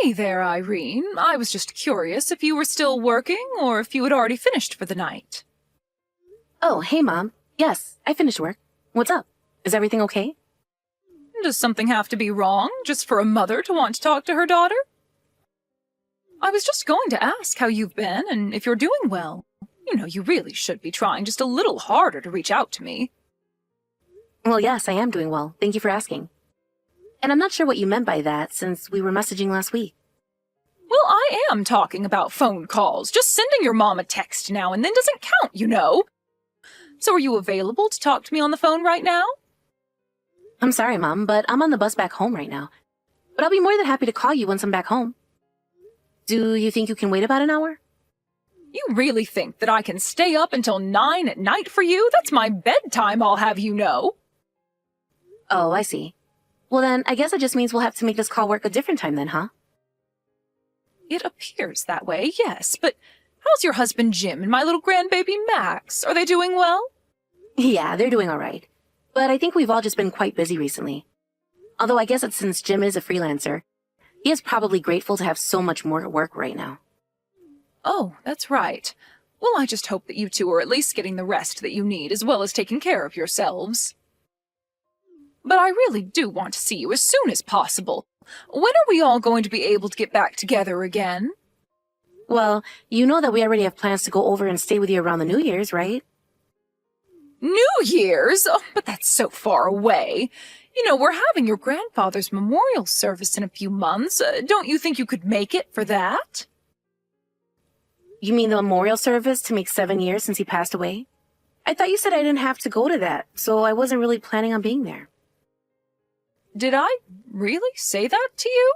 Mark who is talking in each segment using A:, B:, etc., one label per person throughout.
A: Hey there, Irene. I was just curious if you were still working or if you had already finished for the night.
B: Oh, hey, Mom. Yes, I finished work. What's up? Is everything okay?
A: Does something have to be wrong just for a mother to want to talk to her daughter? I was just going to ask how you've been and if you're doing well. You know, you really should be trying just a little harder to reach out to me.
B: Well, yes, I am doing well. Thank you for asking. And I'm not sure what you meant by that, since we were messaging last week.
A: Well, I am talking about phone calls. Just sending your mom a text now and then doesn't count, you know. So are you available to talk to me on the phone right now?
B: I'm sorry, Mom, but I'm on the bus back home right now. But I'll be more than happy to call you once I'm back home. Do you think you can wait about an hour?
A: You really think that I can stay up until 9 at night for you? That's my bedtime, I'll have you know.
B: Oh, I see. Well then, I guess it just means we'll have to make this call work a different time then, huh?
A: It appears that way, yes, but how's your husband Jim and my little grandbaby Max? Are they doing well?
B: Yeah, they're doing alright. But I think we've all just been quite busy recently. Although I guess it's since Jim is a freelancer, he is probably grateful to have so much more work right now.
A: Oh, that's right. Well, I just hope that you two are at least getting the rest that you need as well as taking care of yourselves. But I really do want to see you as soon as possible. When are we all going to be able to get back together again?
B: Well, you know that we already have plans to go over and stay with you around the New Year's, right?
A: New Year's? Oh, but that's so far away. You know, we're having your grandfather's memorial service in a few months. Don't you think you could make it for that?
B: You mean the memorial service to make 7 years since he passed away? I thought you said I didn't have to go to that, so I wasn't really planning on being there.
A: Did I really say that to you?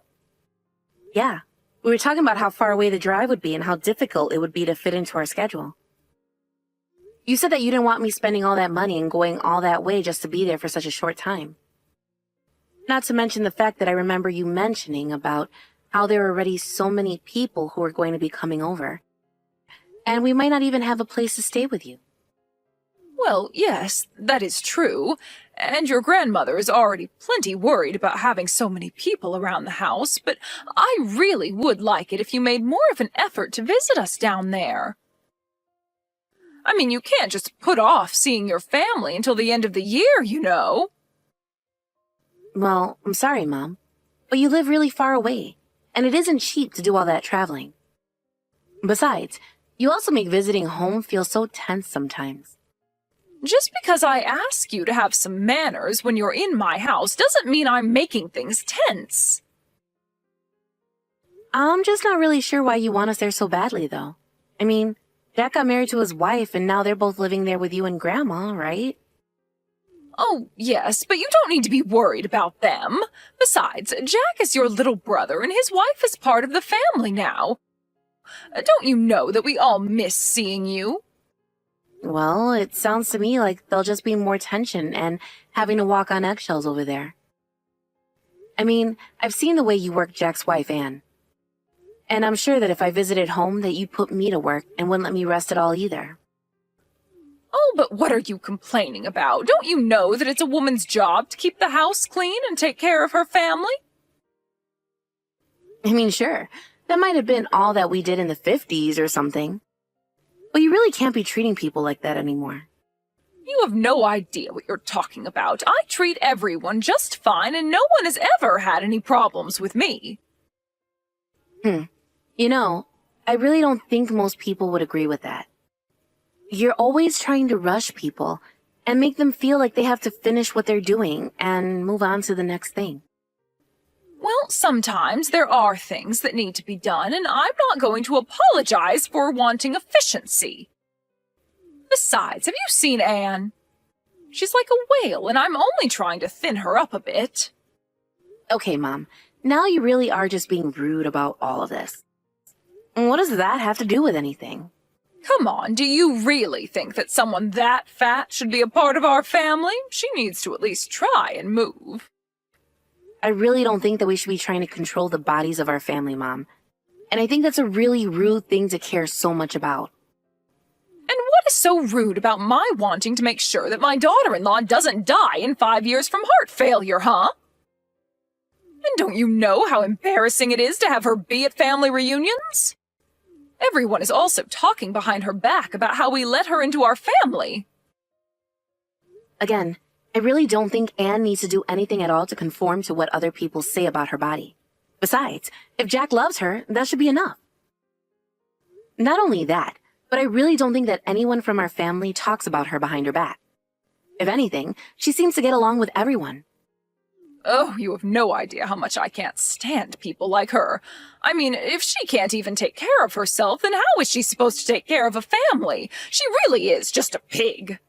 B: Yeah. We were talking about how far away the drive would be and how difficult it would be to fit into our schedule. You said that you didn't want me spending all that money and going all that way just to be there for such a short time. Not to mention the fact that I remember you mentioning about how there are already so many people who are going to be coming over. And we might not even have a place to stay with you.
A: Well, yes, that is true. And your grandmother is already plenty worried about having so many people around the house, but I really would like it if you made more of an effort to visit us down there. I mean, you can't just put off seeing your family until the end of the year, you know.
B: Well, I'm sorry, Mom, but you live really far away, and it isn't cheap to do all that traveling. Besides, you also make visiting home feel so tense sometimes.
A: Just because I ask you to have some manners when you're in my house doesn't mean I'm making things tense.
B: I'm just not really sure why you want us there so badly, though. I mean, Jack got married to his wife, and now they're both living there with you and Grandma, right?
A: Oh, yes, but you don't need to be worried about them. Besides, Jack is your little brother, and his wife is part of the family now. Don't you know that we all miss seeing you?
B: Well, it sounds to me like there'll just be more tension and having to walk on eggshells over there. I mean, I've seen the way you work Jack's wife, Anne. And I'm sure that if I visited home that you'd put me to work and wouldn't let me rest at all either.
A: Oh, but what are you complaining about? Don't you know that it's a woman's job to keep the house clean and take care of her family?
B: I mean, sure, that might have been all that we did in the 50s or something. But you really can't be treating people like that anymore.
A: You have no idea what you're talking about. I treat everyone just fine, and no one has ever had any problems with me.
B: You know, I really don't think most people would agree with that. You're always trying to rush people and make them feel like they have to finish what they're doing and move on to the next thing.
A: Well, sometimes there are things that need to be done, and I'm not going to apologize for wanting efficiency. Besides, have you seen Anne? She's like a whale, and I'm only trying to thin her up a bit.
B: Okay, Mom, now you really are just being rude about all of this. And what does that have to do with anything?
A: Come on, do you really think that someone that fat should be a part of our family? She needs to at least try and move.
B: I really don't think that we should be trying to control the bodies of our family, Mom. And I think that's a really rude thing to care so much about.
A: And what is so rude about my wanting to make sure that my daughter-in-law doesn't die in 5 years from heart failure, huh? And don't you know how embarrassing it is to have her be at family reunions? Everyone is also talking behind her back about how we let her into our family.
B: Again, I really don't think Anne needs to do anything at all to conform to what other people say about her body. Besides, if Jack loves her, that should be enough. Not only that, but I really don't think that anyone from our family talks about her behind her back. If anything, she seems to get along with everyone.
A: Oh, you have no idea how much I can't stand people like her. I mean, if she can't even take care of herself, then how is she supposed to take care of a family? She really is just a pig.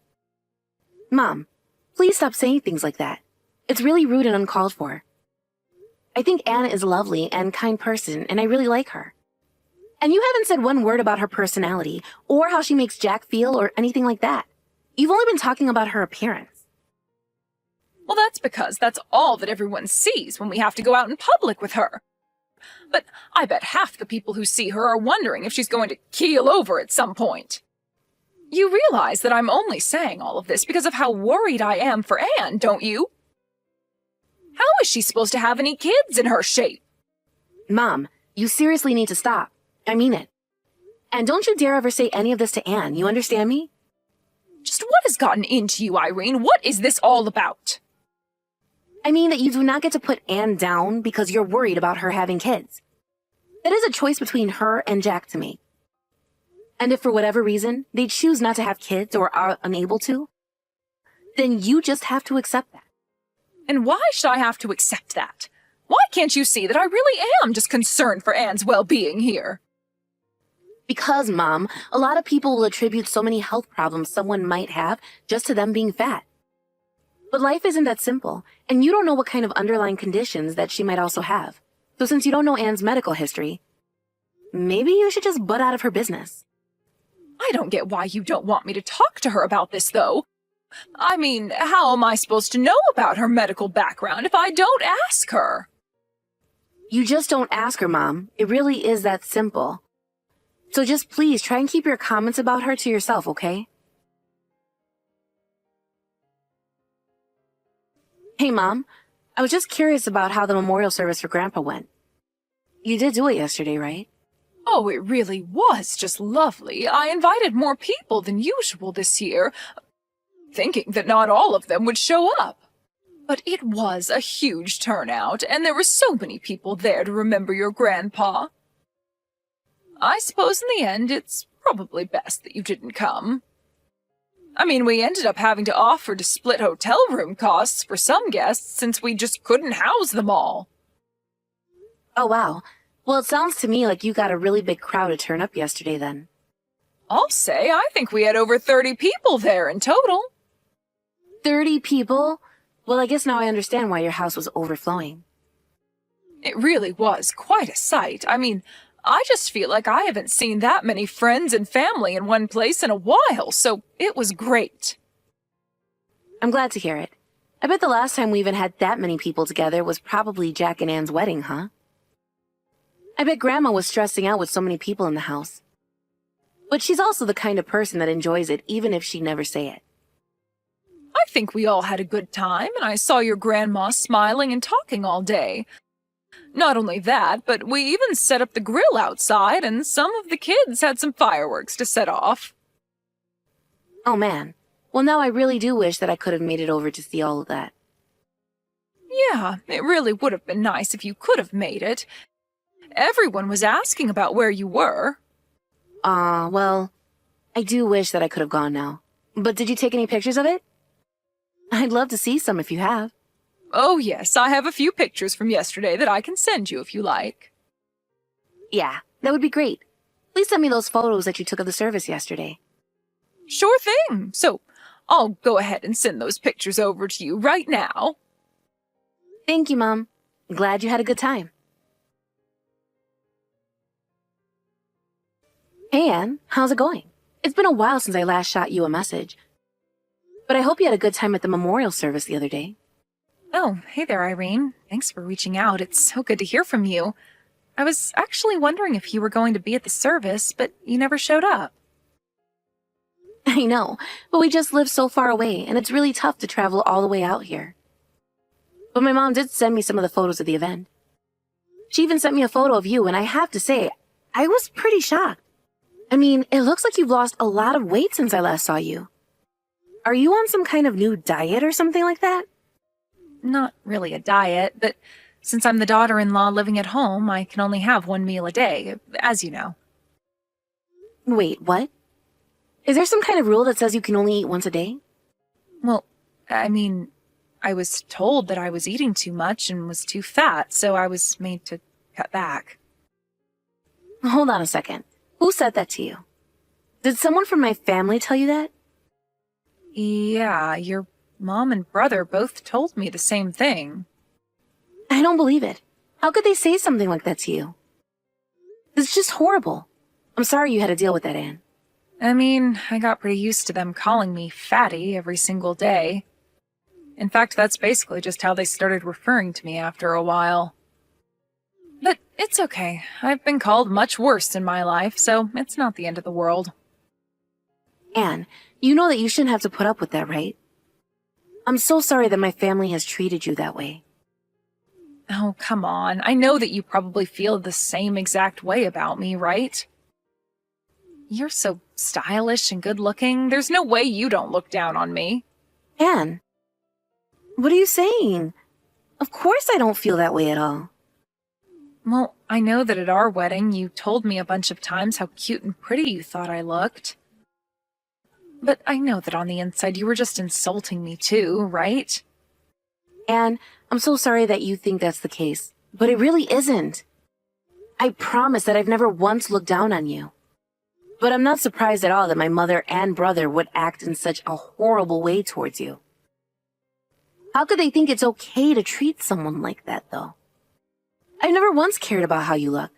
B: Mom, please stop saying things like that. It's really rude and uncalled for. I think Anna is a lovely and kind person, and I really like her. And you haven't said one word about her personality, or how she makes Jack feel, or anything like that. You've only been talking about her appearance.
A: Well, that's because that's all that everyone sees when we have to go out in public with her. But I bet half the people who see her are wondering if she's going to keel over at some point. You realize that I'm only saying all of this because of how worried I am for Anne, don't you? How is she supposed to have any kids in her shape?
B: Mom, you seriously need to stop. I mean it. And don't you dare ever say any of this to Anne, you understand me?
A: Just what has gotten into you, Irene? What is this all about?
B: I mean that you do not get to put Anne down because you're worried about her having kids. That is a choice between her and Jack to make. And if for whatever reason they choose not to have kids or are unable to, then you just have to accept that.
A: And why should I have to accept that? Why can't you see that I really am just concerned for Anne's well-being here?
B: Because, Mom, a lot of people will attribute so many health problems someone might have just to them being fat. But life isn't that simple, and you don't know what kind of underlying conditions that she might also have. So since you don't know Anne's medical history, maybe you should just butt out of her business.
A: I don't get why you don't want me to talk to her about this, though. I mean, how am I supposed to know about her medical background if I don't ask her?
B: You just don't ask her, Mom. It really is that simple. So just please try and keep your comments about her to yourself, okay? Hey, Mom. I was just curious about how the memorial service for Grandpa went. You did do it yesterday, right?
A: Oh, it really was just lovely. I invited more people than usual this year, thinking that not all of them would show up. But it was a huge turnout, and there were so many people there to remember your grandpa. I suppose in the end, it's probably best that you didn't come. I mean, we ended up having to offer to split hotel room costs for some guests since we just couldn't house them all.
B: Oh, wow. Well, it sounds to me like you got a really big crowd to turn up yesterday then.
A: I'll say, I think we had over 30 people there in total.
B: 30 people? Well, I guess now I understand why your house was overflowing.
A: It really was quite a sight. I mean, I just feel like I haven't seen that many friends and family in one place in a while, so it was great.
B: I'm glad to hear it. I bet the last time we even had that many people together was probably Jack and Anne's wedding, huh? I bet Grandma was stressing out with so many people in the house. But she's also the kind of person that enjoys it even if she'd never say it.
A: I think we all had a good time, and I saw your grandma smiling and talking all day. Not only that, but we even set up the grill outside, and some of the kids had some fireworks to set off.
B: Oh, man. Well, now I really do wish that I could have made it over to see all of that.
A: Yeah, it really would have been nice if you could have made it. Everyone was asking about where you were.
B: Well, I do wish that I could have gone now. But did you take any pictures of it? I'd love to see some if you have.
A: Oh, yes, I have a few pictures from yesterday that I can send you if you like.
B: Yeah, that would be great. Please send me those photos that you took of the service yesterday.
A: Sure thing. So, I'll go ahead and send those pictures over to you right now.
B: Thank you, Mom. Glad you had a good time. Hey, Anne, how's it going? It's been a while since I last shot you a message. But I hope you had a good time at the memorial service the other day.
A: Oh, hey there, Irene. Thanks for reaching out. It's so good to hear from you. I was actually wondering if you were going to be at the service, but you never showed up.
B: I know, but we just live so far away, and it's really tough to travel all the way out here. But my mom did send me some of the photos of the event. She even sent me a photo of you, and I have to say, I was pretty shocked. I mean, it looks like you've lost a lot of weight since I last saw you. Are you on some kind of new diet or something like that?
A: Not really a diet, but since I'm the daughter-in-law living at home, I can only have one meal a day, as you know.
B: Wait, what? Is there some kind of rule that says you can only eat once a day?
A: Well, I mean, I was told that I was eating too much and was too fat, so I was made to cut back.
B: Hold on a second. Who said that to you? Did someone from my family tell you that?
A: Yeah, your mom and brother both told me the same thing.
B: I don't believe it. How could they say something like that to you? It's just horrible. I'm sorry you had to deal with that, Anne.
A: I mean, I got pretty used to them calling me fatty every single day. In fact, that's basically just how they started referring to me after a while. But it's okay. I've been called much worse in my life, so it's not the end of the world.
B: Anne, you know that you shouldn't have to put up with that, right? I'm so sorry that my family has treated you that way.
A: Oh, come on. I know that you probably feel the same exact way about me, right? You're so stylish and good-looking. There's no way you don't look down on me.
B: Anne, what are you saying? Of course I don't feel that way at all.
A: Well, I know that at our wedding you told me a bunch of times how cute and pretty you thought I looked. But I know that on the inside you were just insulting me too, right?
B: Anne, I'm so sorry that you think that's the case, but it really isn't. I promise that I've never once looked down on you. But I'm not surprised at all that my mother and brother would act in such a horrible way towards you. How could they think it's okay to treat someone like that, though? I've never once cared about how you look.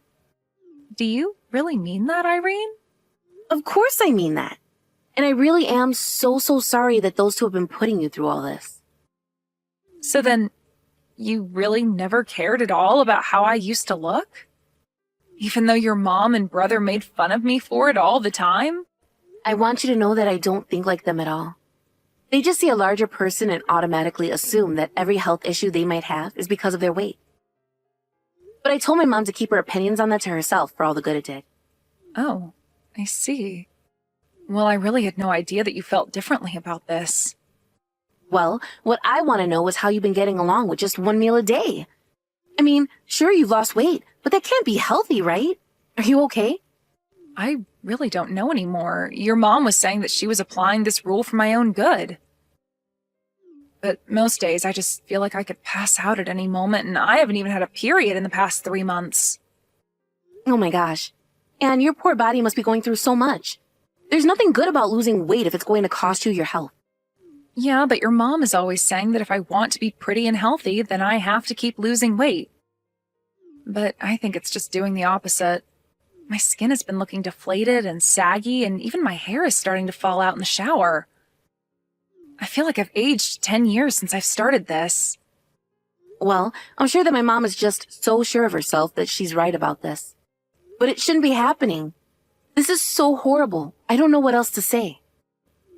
A: Do you really mean that, Irene?
B: Of course I mean that. And I really am so sorry that those two have been putting you through all this.
A: So then, you really never cared at all about how I used to look? Even though your mom and brother made fun of me for it all the time?
B: I want you to know that I don't think like them at all. They just see a larger person and automatically assume that every health issue they might have is because of their weight. But I told my mom to keep her opinions on that to herself for all the good it did.
A: Oh, I see. Well, I really had no idea that you felt differently about this.
B: Well, what I want to know is how you've been getting along with just one meal a day. I mean, sure, you've lost weight, but that can't be healthy, right? Are you okay?
A: I really don't know anymore. Your mom was saying that she was applying this rule for my own good. But most days I just feel like I could pass out at any moment, and I haven't even had a period in the past 3 months.
B: Oh my gosh. Anne, your poor body must be going through so much. There's nothing good about losing weight if it's going to cost you your health.
A: Yeah, but your mom is always saying that if I want to be pretty and healthy, then I have to keep losing weight. But I think it's just doing the opposite. My skin has been looking deflated and saggy, and even my hair is starting to fall out in the shower. I feel like I've aged 10 years since I've started this.
B: Well, I'm sure that my mom is just so sure of herself that she's right about this. But it shouldn't be happening. This is so horrible. I don't know what else to say.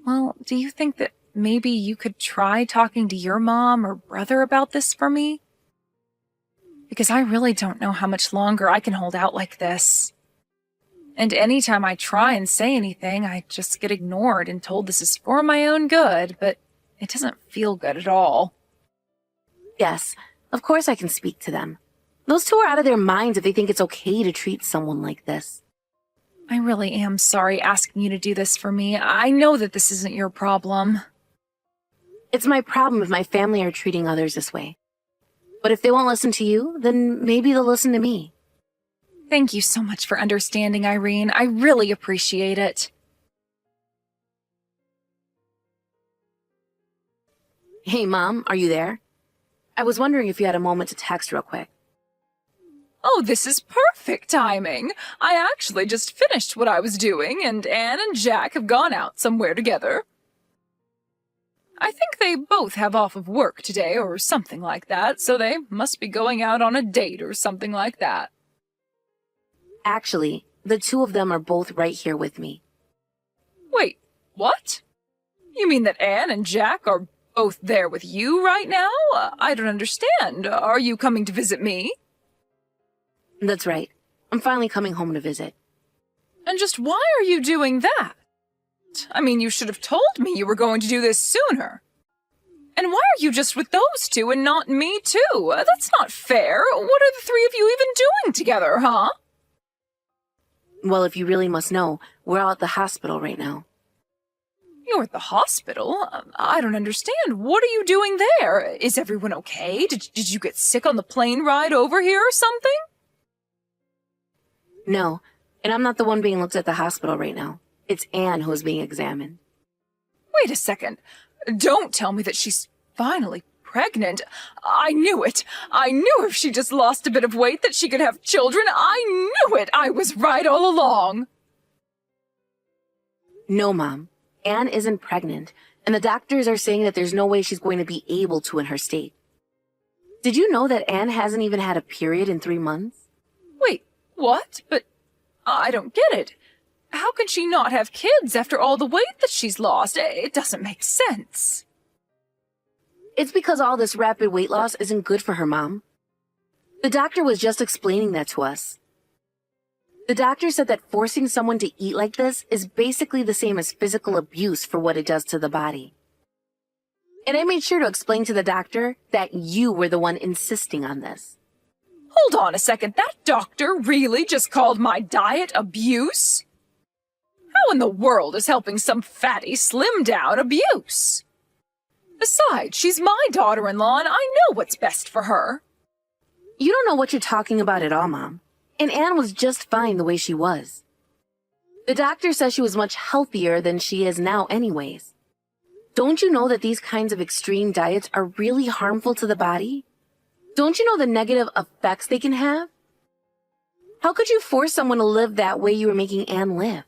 A: Well, do you think that maybe you could try talking to your mom or brother about this for me? Because I really don't know how much longer I can hold out like this. And anytime I try and say anything, I just get ignored and told this is for my own good, but it doesn't feel good at all.
B: Yes, of course I can speak to them. Those two are out of their minds if they think it's okay to treat someone like this.
A: I really am sorry asking you to do this for me. I know that this isn't your problem.
B: It's my problem if my family are treating others this way. But if they won't listen to you, then maybe they'll listen to me.
A: Thank you so much for understanding, Irene. I really appreciate it.
B: Hey, Mom, are you there? I was wondering if you had a moment to text real quick.
A: Oh, this is perfect timing. I actually just finished what I was doing, and Anne and Jack have gone out somewhere together. I think they both have off of work today or something like that, so they must be going out on a date or something like that.
B: Actually, the two of them are both right here with me.
A: Wait, what? You mean that Anne and Jack are both there with you right now? I don't understand. Are you coming to visit me?
B: That's right. I'm finally coming home to visit.
A: And just why are you doing that? I mean, you should have told me you were going to do this sooner. And why are you just with those two and not me too? That's not fair. What are the three of you even doing together, huh?
B: Well, if you really must know, we're all at the hospital right now.
A: You're at the hospital? I don't understand. What are you doing there? Is everyone okay? Did you get sick on the plane ride over here or something?
B: No, and I'm not the one being looked at the hospital right now. It's Anne who is being examined.
A: Wait a second. Don't tell me that she's finally pregnant. I knew it. I knew if she just lost a bit of weight that she could have children. I knew it. I was right all along.
B: No, Mom. Anne isn't pregnant, and the doctors are saying that there's no way she's going to be able to in her state. Did you know that Anne hasn't even had a period in 3 months?
A: Wait, what? But I don't get it. How can she not have kids after all the weight that she's lost? It doesn't make sense.
B: It's because all this rapid weight loss isn't good for her, Mom. The doctor was just explaining that to us. The doctor said that forcing someone to eat like this is basically the same as physical abuse for what it does to the body. And I made sure to explain to the doctor that you were the one insisting on this.
A: Hold on a second. That doctor really just called my diet abuse? How in the world is helping some fatty slim down abuse? Besides, she's my daughter-in-law and I know what's best for her.
B: You don't know what you're talking about at all, Mom. And Anne was just fine the way she was. The doctor says she was much healthier than she is now anyways. Don't you know that these kinds of extreme diets are really harmful to the body? Don't you know the negative effects they can have? How could you force someone to live that way you were making Anne live?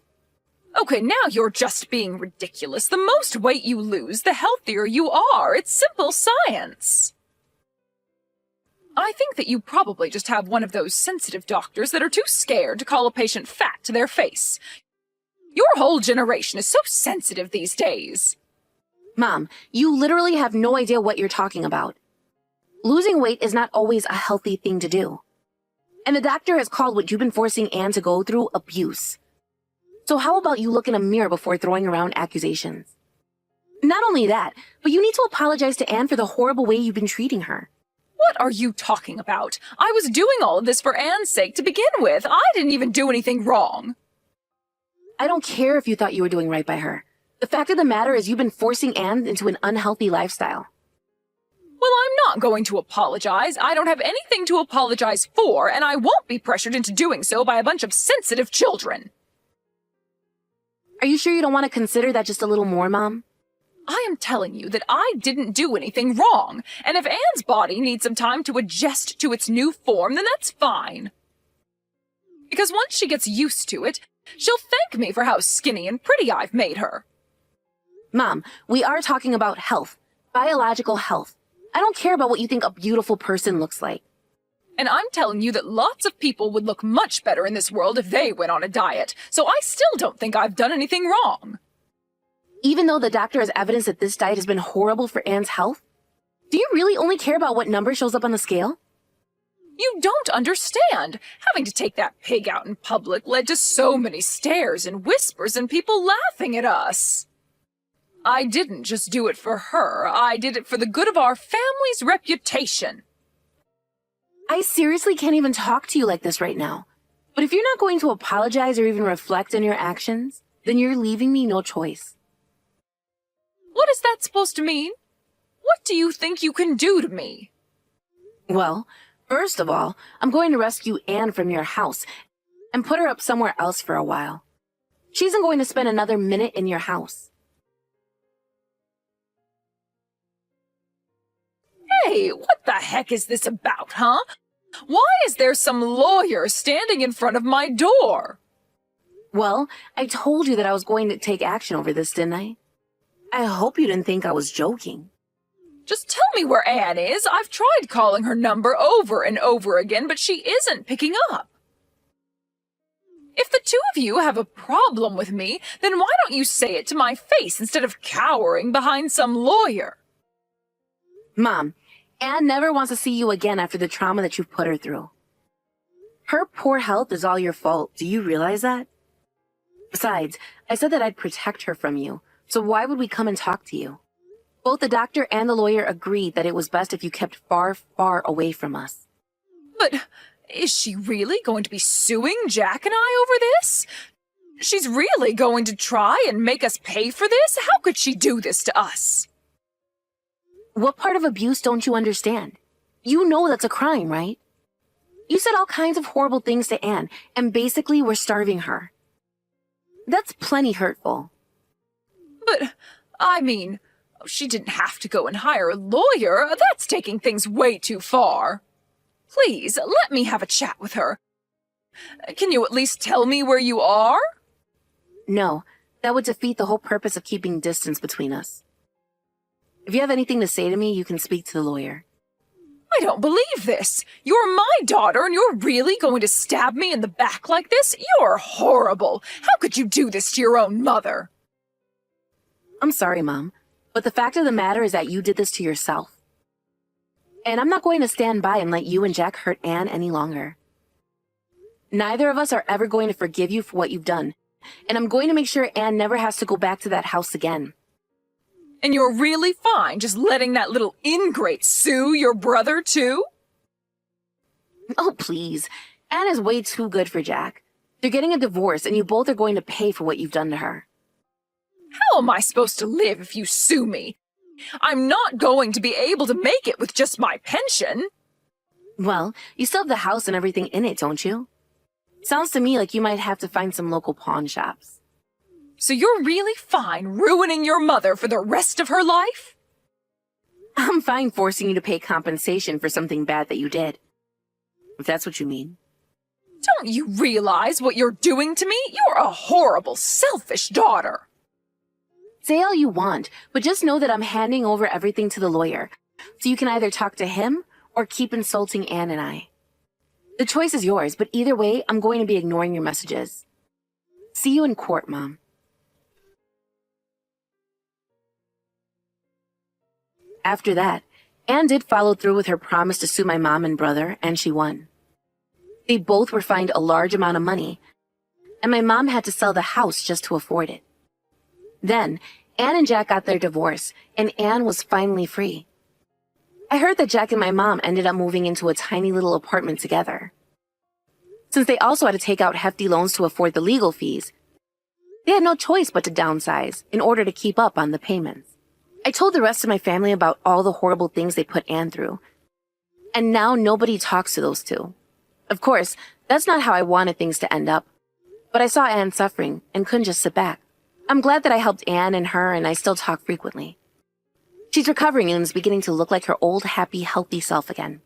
A: Okay, now you're just being ridiculous. The most weight you lose, the healthier you are. It's simple science. I think that you probably just have one of those sensitive doctors that are too scared to call a patient fat to their face. Your whole generation is so sensitive these days.
B: Mom, you literally have no idea what you're talking about. Losing weight is not always a healthy thing to do. And the doctor has called what you've been forcing Anne to go through abuse. So how about you look in a mirror before throwing around accusations? Not only that, but you need to apologize to Anne for the horrible way you've been treating her.
A: What are you talking about? I was doing all of this for Anne's sake to begin with. I didn't even do anything wrong.
B: I don't care if you thought you were doing right by her. The fact of the matter is you've been forcing Anne into an unhealthy lifestyle.
A: Well, I'm not going to apologize. I don't have anything to apologize for, and I won't be pressured into doing so by a bunch of sensitive children.
B: Are you sure you don't want to consider that just a little more, Mom?
A: I am telling you that I didn't do anything wrong, and if Anne's body needs some time to adjust to its new form, then that's fine. Because once she gets used to it, she'll thank me for how skinny and pretty I've made her.
B: Mom, we are talking about health, biological health. I don't care about what you think a beautiful person looks like.
A: And I'm telling you that lots of people would look much better in this world if they went on a diet, so I still don't think I've done anything wrong.
B: Even though the doctor has evidence that this diet has been horrible for Anne's health? Do you really only care about what number shows up on the scale?
A: You don't understand. Having to take that pig out in public led to so many stares and whispers and people laughing at us. I didn't just do it for her. I did it for the good of our family's reputation.
B: I seriously can't even talk to you like this right now. But if you're not going to apologize or even reflect on your actions, then you're leaving me no choice.
A: What is that supposed to mean? What do you think you can do to me?
B: Well, first of all, I'm going to rescue Anne from your house and put her up somewhere else for a while. She isn't going to spend another minute in your house.
A: Hey, what the heck is this about, huh? Why is there some lawyer standing in front of my door?
B: Well, I told you that I was going to take action over this, didn't I? I hope you didn't think I was joking.
A: Just tell me where Anne is. I've tried calling her number over and over again, but she isn't picking up. If the two of you have a problem with me, then why don't you say it to my face instead of cowering behind some lawyer?
B: Mom, Anne never wants to see you again after the trauma that you've put her through. Her poor health is all your fault. Do you realize that? Besides, I said that I'd protect her from you, so why would we come and talk to you? Both the doctor and the lawyer agreed that it was best if you kept far, far away from us.
A: But is she really going to be suing Jack and I over this? She's really going to try and make us pay for this? How could she do this to us?
B: What part of abuse don't you understand? You know that's a crime, right? You said all kinds of horrible things to Anne, and basically were starving her. That's plenty hurtful.
A: But, I mean, she didn't have to go and hire a lawyer. That's taking things way too far. Please, let me have a chat with her. Can you at least tell me where you are?
B: No, that would defeat the whole purpose of keeping distance between us. If you have anything to say to me, you can speak to the lawyer.
A: I don't believe this. You're my daughter and you're really going to stab me in the back like this? You're horrible. How could you do this to your own mother?
B: I'm sorry, Mom, but the fact of the matter is that you did this to yourself. And I'm not going to stand by and let you and Jack hurt Anne any longer. Neither of us are ever going to forgive you for what you've done, and I'm going to make sure Anne never has to go back to that house again.
A: And you're really fine just letting that little ingrate sue your brother, too?
B: Oh, please. Anne is way too good for Jack. They're getting a divorce, and you both are going to pay for what you've done to her.
A: How am I supposed to live if you sue me? I'm not going to be able to make it with just my pension.
B: Well, you still have the house and everything in it, don't you? Sounds to me like you might have to find some local pawn shops.
A: So you're really fine ruining your mother for the rest of her life?
B: I'm fine forcing you to pay compensation for something bad that you did. If that's what you mean.
A: Don't you realize what you're doing to me? You're a horrible, selfish daughter.
B: Say all you want, but just know that I'm handing over everything to the lawyer, so you can either talk to him or keep insulting Anne and I. The choice is yours, but either way, I'm going to be ignoring your messages. See you in court, Mom. After that, Anne did follow through with her promise to sue my mom and brother, and she won. They both were fined a large amount of money, and my mom had to sell the house just to afford it. Then, Anne and Jack got their divorce, and Anne was finally free. I heard that Jack and my mom ended up moving into a tiny little apartment together. Since they also had to take out hefty loans to afford the legal fees, they had no choice but to downsize in order to keep up on the payments. I told the rest of my family about all the horrible things they put Anne through, and now nobody talks to those two. Of course, that's not how I wanted things to end up, but I saw Anne suffering and couldn't just sit back. I'm glad that I helped Anne and her, and I still talk frequently. She's recovering and is beginning to look like her old, happy, healthy self again.